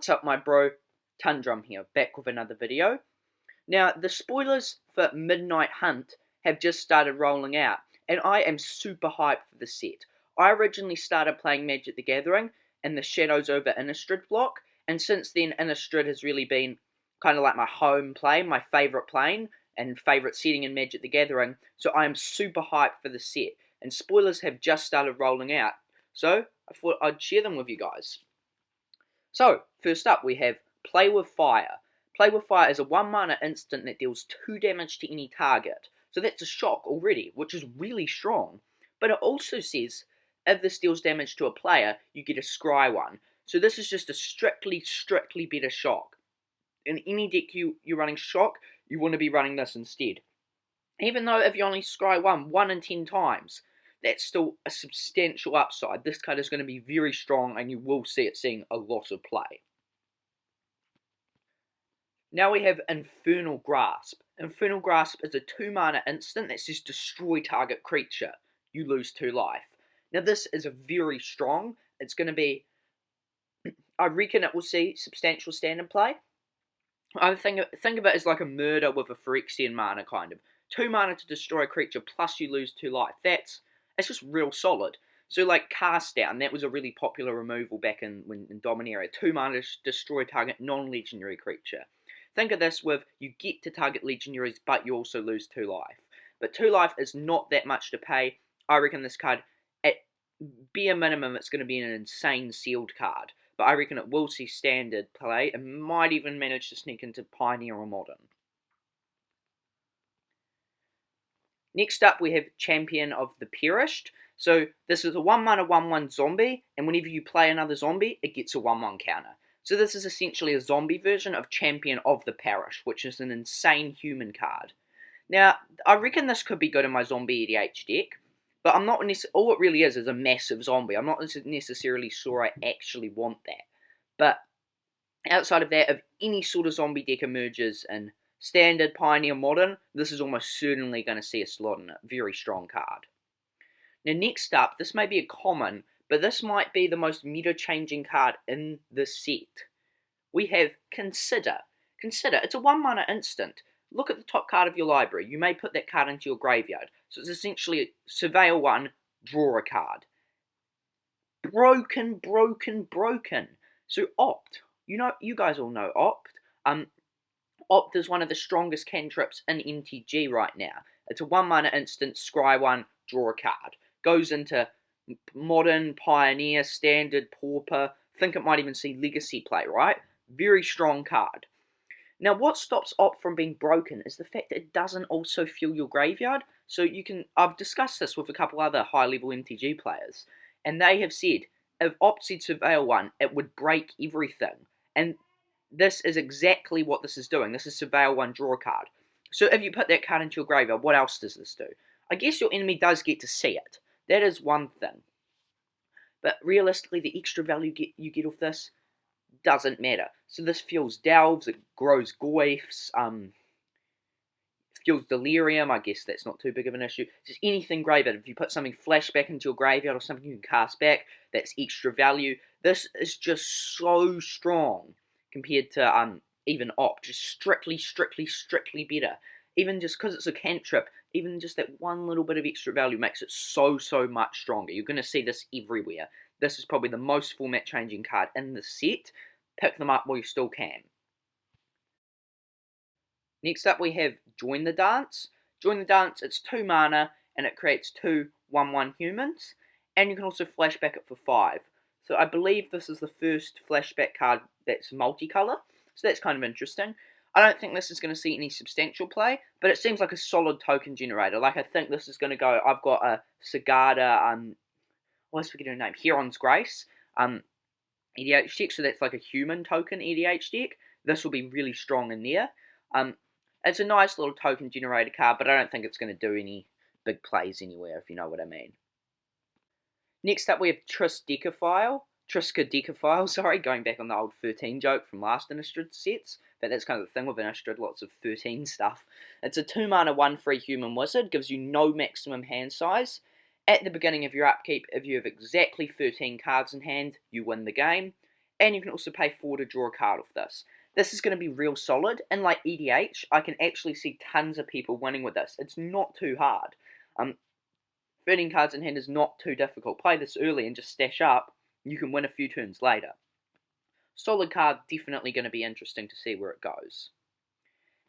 What's up, my bro? Tundrum here, back with another video. Now, the spoilers for Midnight Hunt have just started rolling out, and I am super hyped for the set. I originally started playing Magic the Gathering in the Shadows over Innistrad block, and since then Innistrad has really been kind of like my home play, my favourite plane, and favourite setting in Magic the Gathering, so I am super hyped for the set, and spoilers have just started rolling out, so I thought I'd share them with you guys. So, first up we have Play with Fire. Play with Fire is a 1 mana instant that deals 2 damage to any target. So that's a shock already, which is really strong. But it also says, if this deals damage to a player, you get a scry one. So this is just a strictly better shock. In any deck you're running shock, you want to be running this instead. Even though if you only scry 1 in 10 times, that's still a substantial upside. This card is going to be very strong and you will see it seeing a lot of play. Now we have Infernal Grasp. Infernal Grasp is a 2 mana instant that says destroy target creature. You lose 2 life. Now this is a very strong. It's going to be, I reckon it will see substantial standard play. I think of it as like a murder with a Phyrexian mana kind of. 2 mana to destroy a creature plus you lose 2 life. It's just real solid. So like Cast Down, that was a really popular removal back in Dominaria. 2 mana to destroy target non-legendary creature. Think of this with, you get to target legendaries, but you also lose 2 life. But 2 life is not that much to pay. I reckon this card, at bare minimum, it's going to be an insane sealed card. But I reckon it will see standard play, and might even manage to sneak into Pioneer or Modern. Next up, we have Champion of the Perished. So this is a 1 mana 1/1 zombie, and whenever you play another zombie, it gets a 1/1 counter. So this is essentially a zombie version of Champion of the Parish, which is an insane human card. Now, I reckon this could be good in my zombie EDH deck, but I'm not all it really is a massive zombie. I'm not necessarily sure I actually want that. But outside of that, if any sort of zombie deck emerges in Standard, Pioneer, Modern, this is almost certainly going to see a slot in it. Very strong card. Now next up, this may be a common, but this might be the most meta-changing card in the set. We have Consider. Consider, it's a 1 mana instant. Look at the top card of your library. You may put that card into your graveyard. So it's essentially Surveil 1, draw a card. Broken. So Opt. You guys all know Opt. Opt is one of the strongest cantrips in MTG right now. It's a 1 mana instant, scry 1, draw a card. Goes into Modern, Pioneer, Standard, Pauper. Think it might even see Legacy play, right? Very strong card. Now, what stops Opt from being broken is the fact that it doesn't also fill your graveyard. So I've discussed this with a couple other high-level MTG players, and they have said, if Opt said Surveil 1, it would break everything. And this is exactly what this is doing. This is Surveil 1, draw a card. So if you put that card into your graveyard, what else does this do? I guess your enemy does get to see it. That is one thing. But realistically, the extra value you get off this doesn't matter. So this fuels Delves, it grows Goyfs, fuels Delirium. I guess that's not too big of an issue. Just anything graveyard. If you put something flashback into your graveyard or something you can cast back, that's extra value. This is just so strong compared to even Opt. Just strictly better. Even just because it's a cantrip, even just that one little bit of extra value makes it so much stronger. You're going to see this everywhere. This is probably the most format changing card in the set. Pick them up while you still can. Next up we have Join the Dance. Join the Dance, it's 2 mana and it creates 2 1/1 humans. And you can also flashback it for 5. So I believe this is the first flashback card that's multicolour. So that's kind of interesting. I don't think this is going to see any substantial play, but it seems like a solid token generator. Like, I think this is going to go, I've got a Sagada, let's forget her name, Heron's Grace, EDH deck, so that's like a human token EDH deck. This will be really strong in there. It's a nice little token generator card, but I don't think it's going to do any big plays anywhere, if you know what I mean. Next up, we have Decofile, going back on the old 13 joke from last Innistrad sets. But that's kind of the thing with Innistrad, lots of 13 stuff. It's a 2 mana 1/3 human wizard, gives you no maximum hand size. At the beginning of your upkeep, if you have exactly 13 cards in hand, you win the game. and you can also pay 4 to draw a card off this. This is going to be real solid, and like EDH, I can actually see tons of people winning with this. It's not too hard. 13 cards in hand is not too difficult. Play this early and just stash up, you can win a few turns later. Solid card, definitely going to be interesting to see where it goes.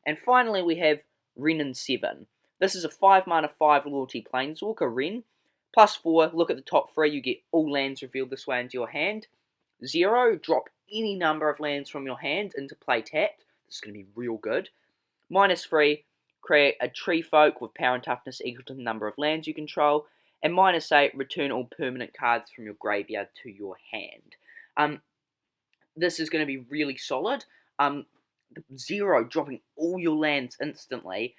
And finally we have Wrenn 7. This is a 5 mana 5 loyalty planeswalker, Rein. +4, look at the top 3, you get all lands revealed this way into your hand. 0, drop any number of lands from your hand into play tapped. This is going to be real good. -3, create a tree folk with power and toughness equal to the number of lands you control. And -8, return all permanent cards from your graveyard to your hand. This is going to be really solid. 0, dropping all your lands instantly.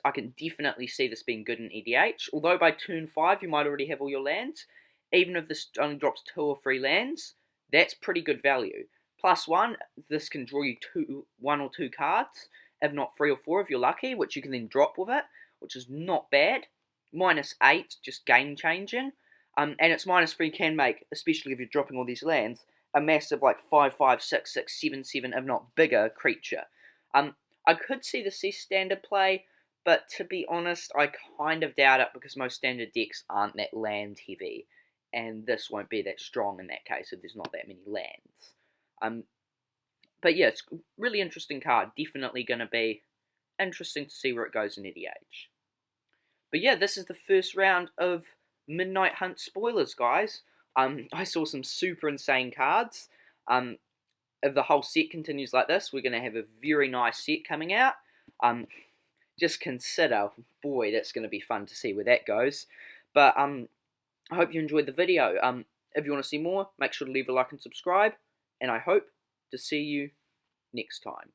I can definitely see this being good in EDH. Although by turn 5 you might already have all your lands. Even if this only drops 2 or 3 lands, that's pretty good value. +1, this can draw you 1 or 2 cards, if not 3 or 4 if you're lucky, which you can then drop with it, which is not bad. -8, just game changing. And its -3 can make, especially if you're dropping all these lands, a massive like 5/5, 6/6, 7/7, if not bigger creature. I could see the C standard play, but to be honest, I kind of doubt it because most standard decks aren't that land heavy, and this won't be that strong in that case if there's not that many lands. But yeah, it's a really interesting card. Definitely going to be interesting to see where it goes in EDH. But yeah, this is the first round of Midnight Hunt Spoilers, guys. I saw some super insane cards. If the whole set continues like this, we're going to have a very nice set coming out. Just consider, boy, that's going to be fun to see where that goes. But I hope you enjoyed the video. If you want to see more, make sure to leave a like and subscribe. And I hope to see you next time.